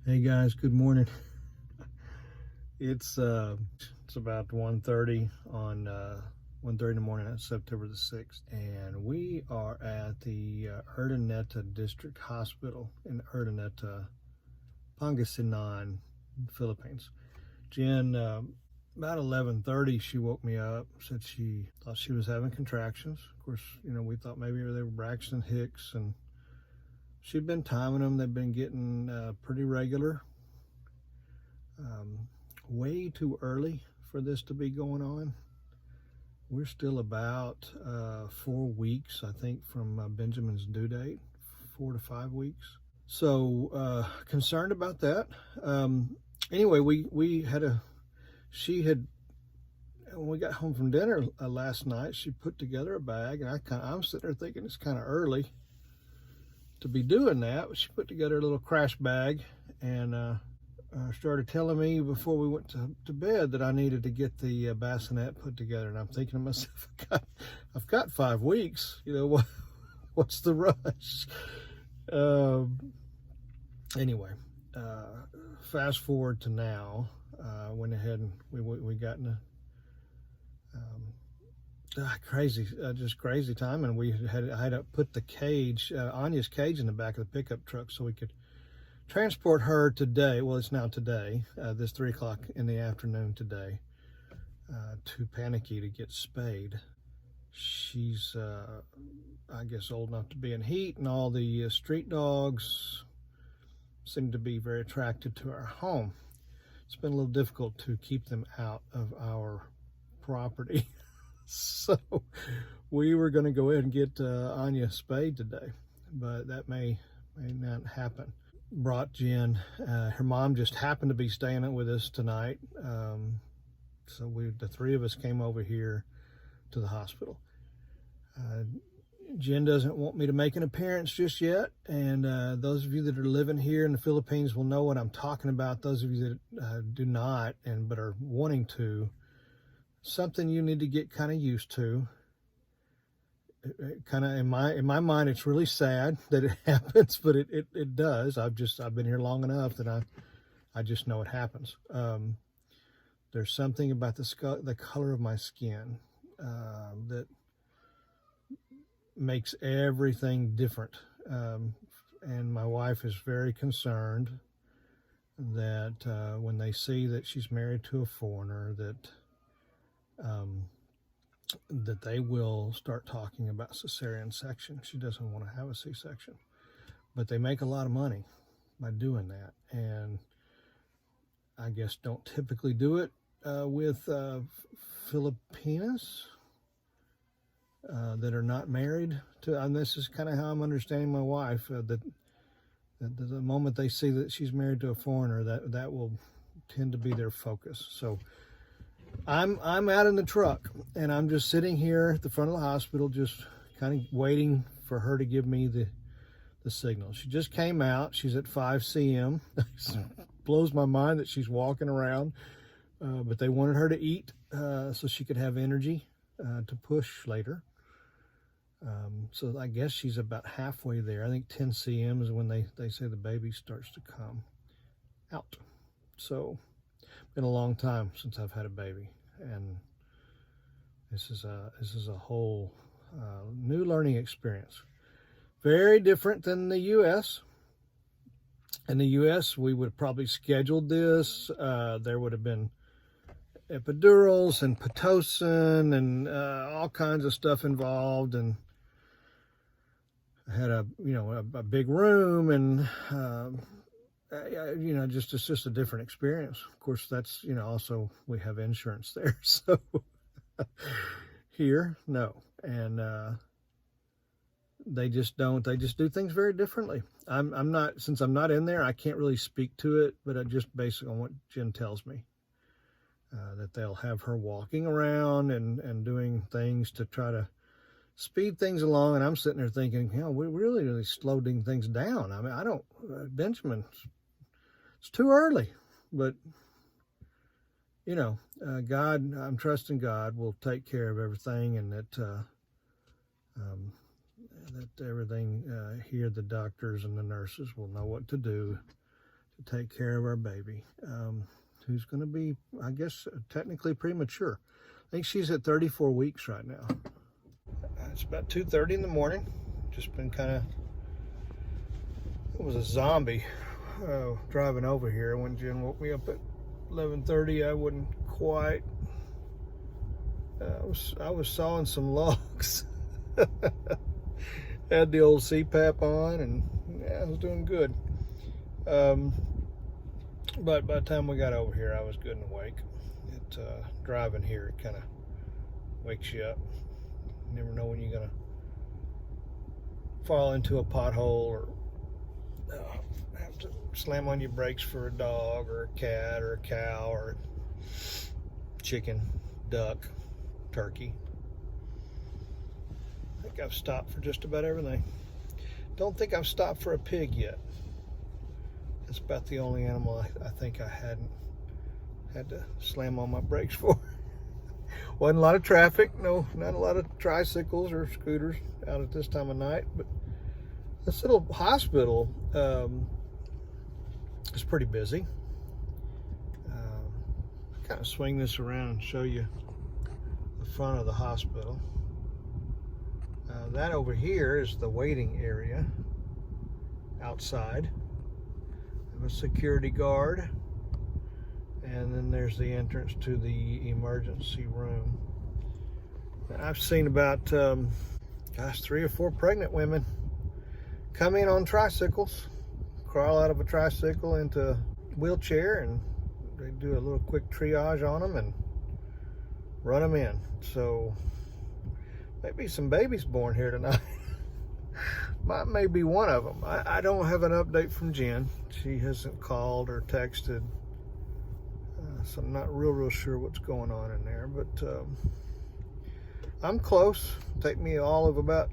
Hey guys, good morning. It's about 1:30 on 1:30 in the morning on September the 6th, and we are at the Urdaneta District Hospital in Urdaneta, Pangasinan, Philippines. Jen, about 11:30, she woke me up, said she thought she was having contractions. Of course, we thought maybe they were Braxton Hicks, and she'd been timing them. They've been getting pretty regular. Way too early for this to be going on. We're still about 4 weeks, I think, from Benjamin's due date, 4 to 5 weeks. So concerned about that. Anyway, she had, when we got home from dinner last night, she put together a bag, and I'm sitting there thinking it's kind of early to be doing that. But she put together a little crash bag and started telling me before we went to bed that I needed to get the bassinet put together. And I'm thinking to myself, I've got 5 weeks. What's the rush? Anyway, fast forward to now. Went ahead and we got in a crazy time, and I had to put the cage, Anya's cage, in the back of the pickup truck so we could transport her today. Well, it's now today, this 3 o'clock in the afternoon today, to Panicky to get spayed. She's, I guess, old enough to be in heat, and all the street dogs seem to be very attracted to our home. It's been a little difficult to keep them out of our property. So we were going to go ahead and get Anya spayed today, but that may not happen. Brought Jen. Her mom just happened to be staying with us tonight. So the three of us came over here to the hospital. Jen doesn't want me to make an appearance just yet, and those of you that are living here in the Philippines will know what I'm talking about. Those of you that do not but are wanting to, something you need to get kind of used to. Kind of in my mind, it's really sad that it happens, but it does. I've been here long enough that I just know it happens. There's something about the color of my skin that makes everything different, and my wife is very concerned that when they see that she's married to a foreigner, that they will start talking about cesarean section. She doesn't want to have a C-section, but they make a lot of money by doing that, and I guess don't typically do it with Filipinas that are not married to. And this is kind of how I'm understanding my wife, that the moment they see that she's married to a foreigner, that will tend to be their focus. So I'm out in the truck, and I'm just sitting here at the front of the hospital, just kind of waiting for her to give me the signal. She just came out. She's at 5 cm. Blows my mind that she's walking around, but they wanted her to eat so she could have energy to push later. So I guess she's about halfway there. I think 10 cm is when they say the baby starts to come out. So been a long time since I've had a baby, and this is a whole new learning experience. Very different than the U.S. In the U.S., we would have probably scheduled this. There would have been epidurals and Pitocin and all kinds of stuff involved, and I had a big room, and it's just a different experience. Of course, that's also we have insurance there, so here no, and they just don't. They just do things very differently. I'm not, since I'm not in there, I can't really speak to it, but I just based on what Jen tells me, that they'll have her walking around and doing things to try to speed things along, and I'm sitting there thinking, we're really slowing things down. I mean, Benjamin, it's too early, but God, I'm trusting God will take care of everything, and that everything here, the doctors and the nurses will know what to do to take care of our baby, who's going to be, I guess, technically premature. I think she's at 34 weeks right now. It's about 2:30 in the morning. Just been kind of, it was a zombie driving over here. When Jen woke me up at 11:30, I wasn't quite, I was sawing some logs. Had the old CPAP on, and yeah, I was doing good. But by the time we got over here, I was good and awake. Driving here, it kind of wakes you up. You never know when you're gonna fall into a pothole or have to slam on your brakes for a dog or a cat or a cow or chicken, duck, turkey. I think I've stopped for just about everything. Don't think I've stopped for a pig yet. That's about the only animal I think I hadn't had to slam on my brakes for. Wasn't a lot of traffic, no, not a lot of tricycles or scooters out at this time of night, but this little hospital is pretty busy. Kind of swing this around and show you the front of the hospital. That over here is the waiting area outside. A security guard, and then there's the entrance to the emergency room. I've seen about 3 or 4 pregnant women come in on tricycles, crawl out of a tricycle into a wheelchair, and they do a little quick triage on them and run them in. So maybe some babies born here tonight. May be one of them. I don't have an update from Jen. She hasn't called or texted, so I'm not real sure what's going on in there. But I'm close. It'll take me all of about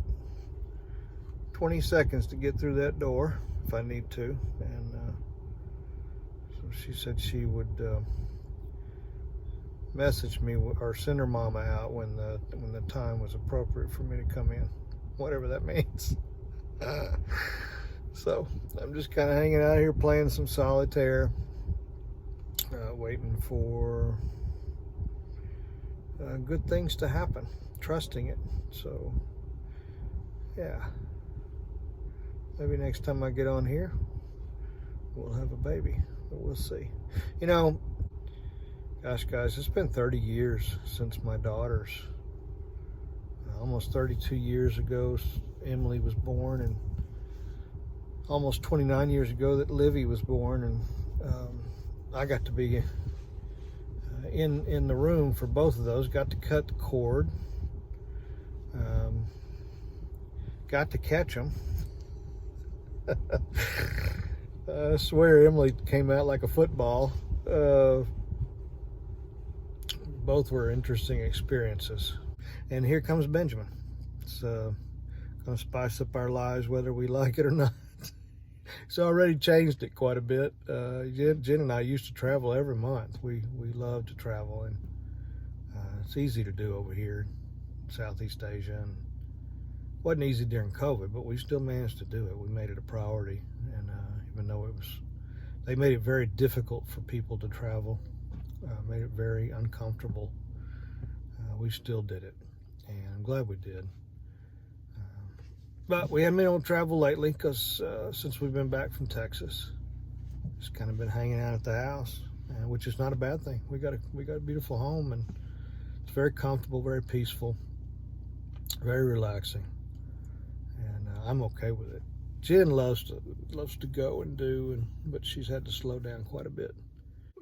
20 seconds to get through that door if I need to. And so she said she would message me or send her mama out when the time was appropriate for me to come in, whatever that means. So I'm just kind of hanging out here playing some solitaire, waiting for good things to happen, trusting it. So yeah, maybe next time I get on here we'll have a baby, but we'll see. You know, gosh guys, it's been 30 years since my daughter's, almost 32 years ago Emily was born, and almost 29 years ago that Livy was born, and I got to be in the room for both of those. Got to cut the cord, got to catch them. I swear Emily came out like a football. Both were interesting experiences. And here comes Benjamin. It's going to spice up our lives whether we like it or not. It's already changed it quite a bit. Jen and I used to travel every month. We love to travel, and it's easy to do over here in Southeast Asia. And it wasn't easy during COVID, but we still managed to do it. We made it a priority, and even though they made it very difficult for people to travel, made it very uncomfortable, we still did it, and I'm glad we did. But we haven't been able to travel lately because since we've been back from Texas, just kind of been hanging out at the house, which is not a bad thing. We got a beautiful home, and it's very comfortable, very peaceful, very relaxing, and I'm okay with it. Jen loves to go and do, but she's had to slow down quite a bit.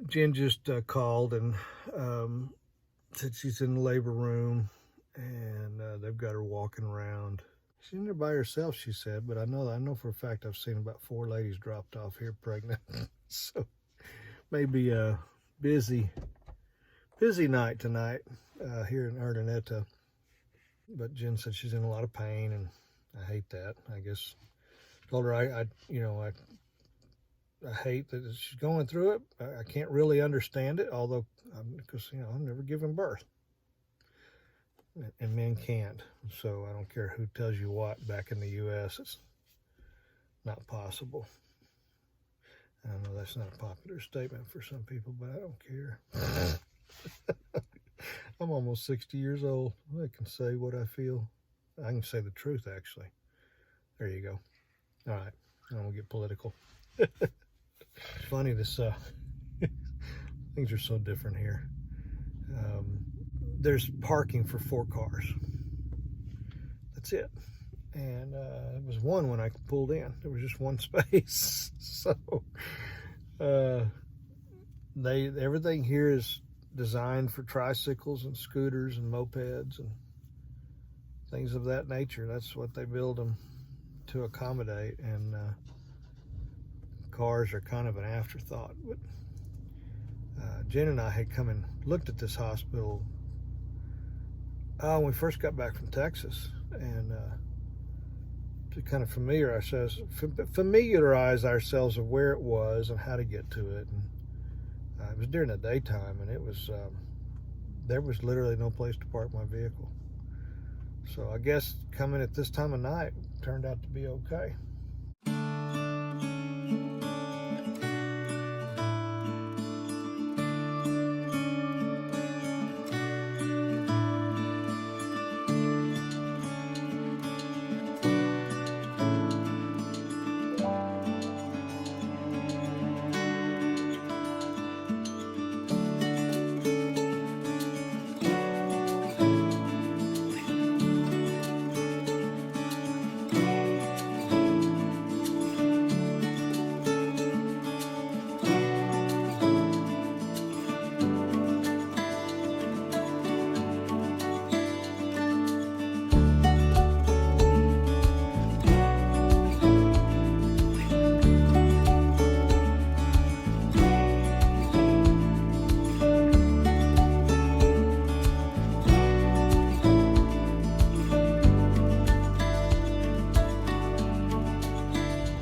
Jen just called and said she's in the labor room, and they've got her walking around. She's in there by herself, she said, but I know for a fact I've seen about 4 ladies dropped off here pregnant. So maybe a busy night tonight here in Urdaneta. But Jen said she's in a lot of pain, and I hate that. I guess told her I hate that she's going through it. I can't really understand it, although because I've never given birth. And men can't, so I don't care who tells you what. Back in the U.S., it's not possible. I know that's not a popular statement for some people, but I don't care. I'm almost 60 years old. I can say what I feel. I can say the truth, actually. There you go. All right, I won't get political. It's funny, this things are so different here. There's parking for 4 cars. That's it. And it was one when I pulled in. There was just one space. So everything here is designed for tricycles and scooters and mopeds and things of that nature. That's what they build them to accommodate, and cars are kind of an afterthought. But Jen and I had come and looked at this hospital when we first got back from Texas, and to kind of familiarize ourselves of where it was and how to get to it. And it was during the daytime, and it was there was literally no place to park my vehicle. So I guess coming at this time of night turned out to be okay.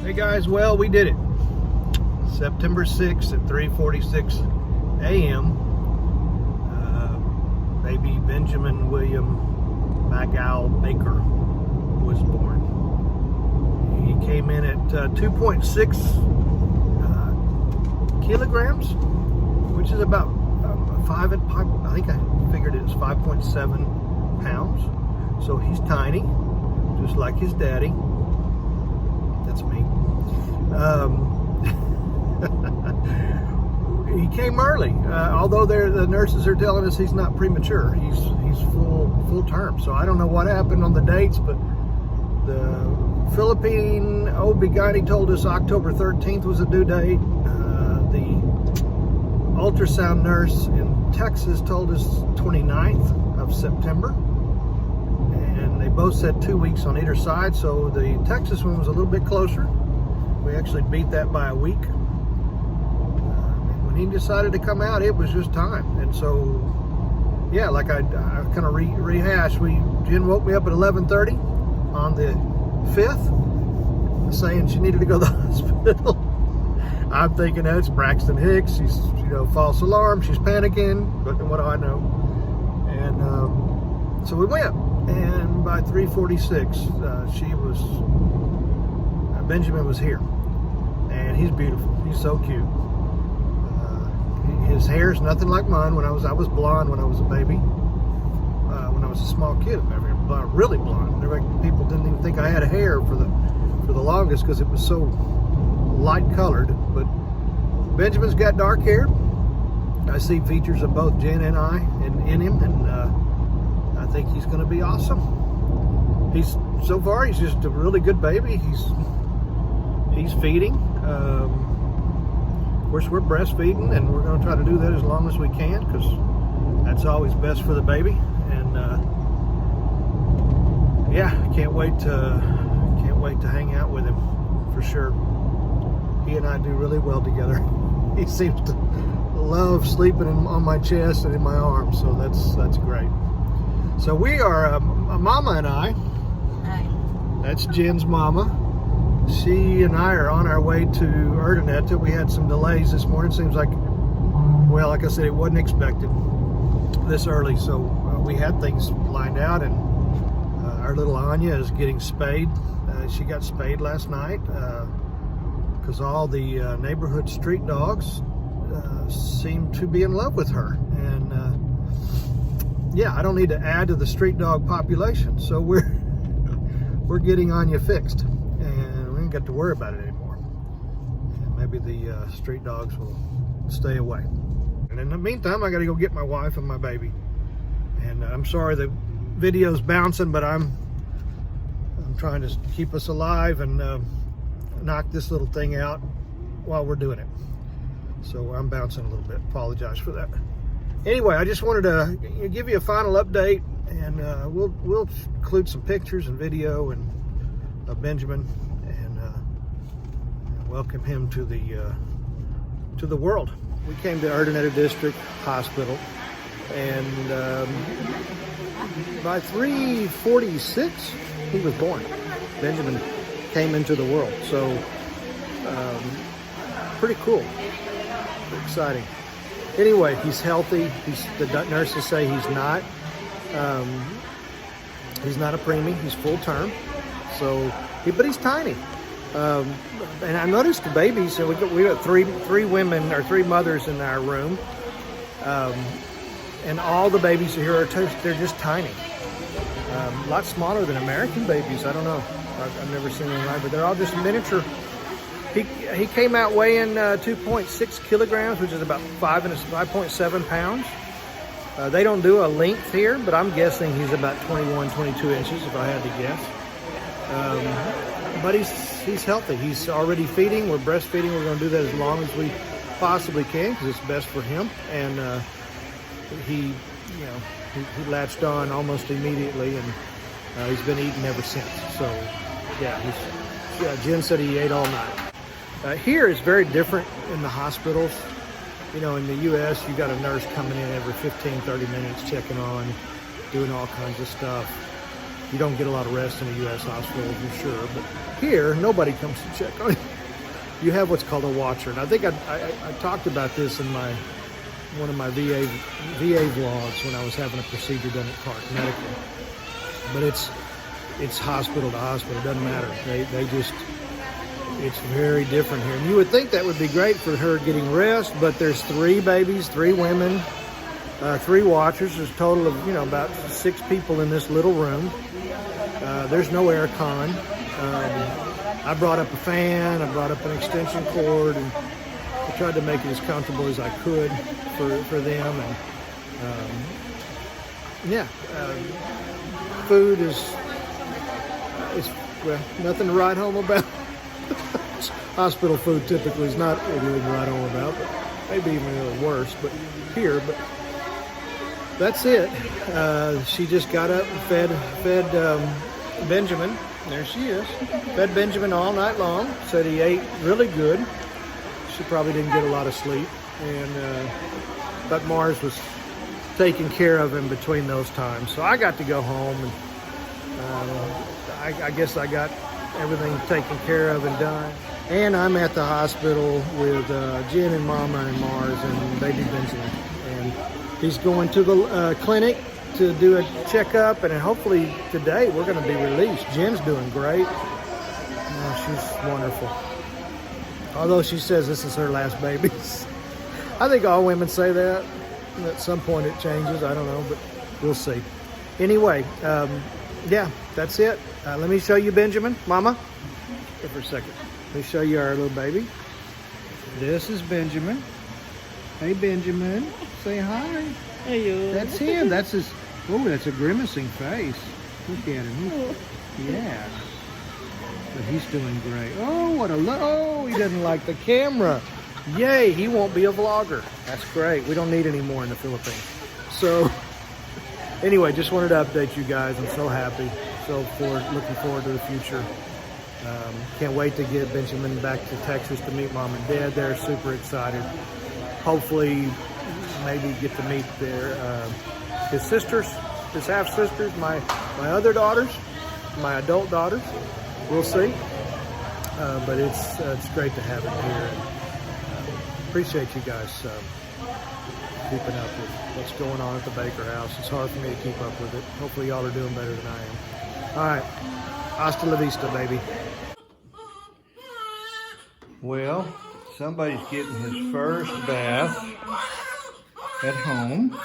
Hey guys, well, we did it. September 6th at 3:46 a.m. Baby Benjamin William McAl Baker was born. He came in at 2.6 kilograms, which is about I think I figured it was 5.7 pounds. So he's tiny, just like his daddy. That's me. He came early, although the nurses are telling us he's not premature. He's full term. So I don't know what happened on the dates, but the Philippine OB-GYN told us October 13th was a due date. The ultrasound nurse in Texas told us 29th of September. And they both said 2 weeks on either side, so the Texas one was a little bit closer. We actually beat that by a week. When he decided to come out, it was just time. And so, yeah, like I kind of rehash. Jen woke me up at 11:30 on the 5th, saying she needed to go to the hospital. I'm thinking that's Braxton Hicks. She's, false alarm. She's panicking. But what do I know? And so we went. And by 3:46, Benjamin was here, and he's beautiful. He's so cute. His hair's nothing like mine. I was blonde when I was a baby. When I was a small kid, really blonde. People didn't even think I had hair for the longest because it was so light colored. But Benjamin's got dark hair. I see features of both Jen and I in him, and I think he's going to be awesome. So far he's just a really good baby. He's feeding. Of course, we're breastfeeding, and we're going to try to do that as long as we can, because that's always best for the baby. And yeah, can't wait to hang out with him for sure. He and I do really well together. He seems to love sleeping on my chest and in my arms, so that's great. So we are Mama and I. Hi. That's Jen's mama. She and I are on our way to Urdaneta. We had some delays this morning. Seems like, well, like I said, it wasn't expected this early, so we had things lined out, and our little Anya is getting spayed. She got spayed last night. because all the neighborhood street dogs seem to be in love with her. And yeah, I don't need to add to the street dog population, so we're getting Anya fixed, and we ain't got to worry about it anymore. And maybe the street dogs will stay away. And in the meantime, I got to go get my wife and my baby. And I'm sorry the video's bouncing, but I'm trying to keep us alive and knock this little thing out while we're doing it. So I'm bouncing a little bit. Apologize for that. Anyway, I just wanted to give you a final update, and we'll include some pictures and video and of Benjamin, and welcome him to the world. We came to Urdaneta District Hospital, and by 3:46 he was born. Benjamin came into the world, so pretty cool, pretty exciting. Anyway, he's healthy. The nurses say he's not a preemie. He's full term. So, but he's tiny. And I noticed the babies. So we got three women or three mothers in our room, and all the babies here they're just tiny. A lot smaller than American babies. I don't know. I've never seen them like, but they're all just miniature. He came out weighing 2.6 kilograms, which is about 5.7 pounds. They don't do a length here, but I'm guessing he's about 21, 22 inches if I had to guess. But he's healthy. He's already feeding. We're breastfeeding. We're going to do that as long as we possibly can because it's best for him. And he latched on almost immediately, and he's been eating ever since. So yeah, Jen said he ate all night. Here is very different in the hospitals. You know, in the U.S., you got a nurse coming in every 15, 30 minutes, checking on, doing all kinds of stuff. You don't get a lot of rest in a U.S. hospital, for sure. But here, nobody comes to check on you. You have what's called a watcher. And I think I talked about this in one of my VA vlogs when I was having a procedure done at Clark Medical. But it's hospital to hospital. It doesn't matter. They just... It's very different here. And you would think that would be great for her getting rest, but there's 3 babies, 3 women, 3 watchers. There's a total of, about 6 people in this little room. There's no air con. I brought up a fan, I brought up an extension cord, and I tried to make it as comfortable as I could for them. And food is well, nothing to write home about. Hospital food typically is not anything to write home about, but maybe even a little worse. But here, that's it. She just got up and fed Benjamin. There she is. Fed Benjamin all night long. Said he ate really good. She probably didn't get a lot of sleep, but Mars was taking care of him between those times. So I got to go home, and I guess I got everything taken care of and done. And I'm at the hospital with Jen and Mama and Mars and baby Benjamin. And he's going to the clinic to do a checkup, and hopefully today we're going to be released. Jen's doing great. She's wonderful. Although she says this is her last baby. I think all women say that. At some point it changes. I don't know, but we'll see. Anyway, yeah, that's it. Let me show you Benjamin. Mama, here for a second. Let me show you our little baby. This is Benjamin. Hey, Benjamin. Say hi. Hey, that's him. That's his. Oh, that's a grimacing face. Look at him. Yeah. But he's doing great. Oh, what a look. Oh, he doesn't like the camera. Yay, he won't be a vlogger. That's great. We don't need any more in the Philippines. So, anyway, just wanted to update you guys. I'm so happy. Looking forward to the future. Can't wait to get Benjamin back to Texas to meet Mom and Dad. They're super excited. Hopefully, maybe get to meet his sisters, his half-sisters, my other daughters, my adult daughters. We'll see. But it's great to have him here. And, appreciate you guys keeping up with what's going on at the Baker house. It's hard for me to keep up with it. Hopefully y'all are doing better than I am. All right. Hasta la vista, baby. Well, somebody's getting his first bath at home.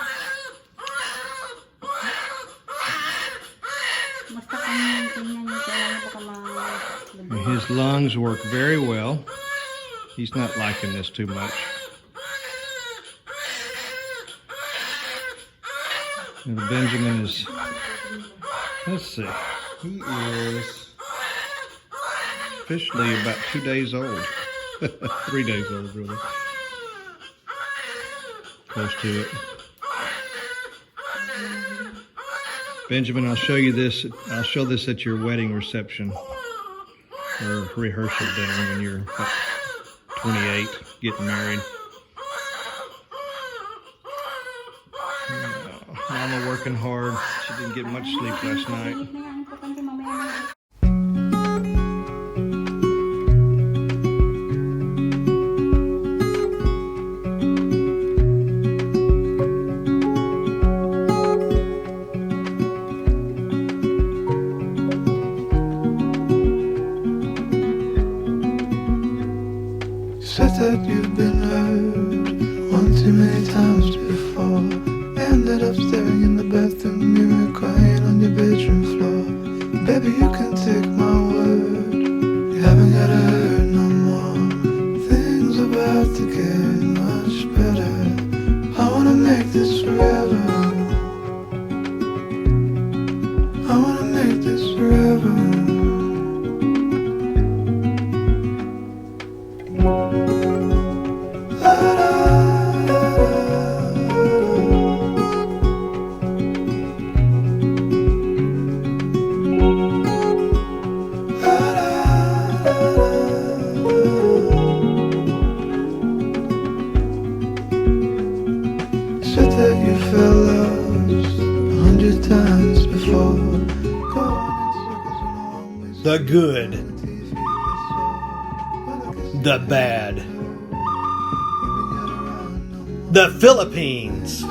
And his lungs work very well. He's not liking this too much. And Benjamin is, let's see, he is officially about 2 days old. 3 days old, really. Close to it. Benjamin, I'll show you this. I'll show this at your wedding reception or rehearsal dinner when you're 28, getting married. Mama working hard. She didn't get much sleep last night. Said that you've been hurt one too many times before. Ended up staring in the bathroom mirror, crying on your bedroom floor. Baby, you can take my word, you haven't gotta hurt no more. Things are about to get much better. I wanna make this forever. I wanna make this forever. Said that you felt lost 100 times before. The good, the bad, the Philippines.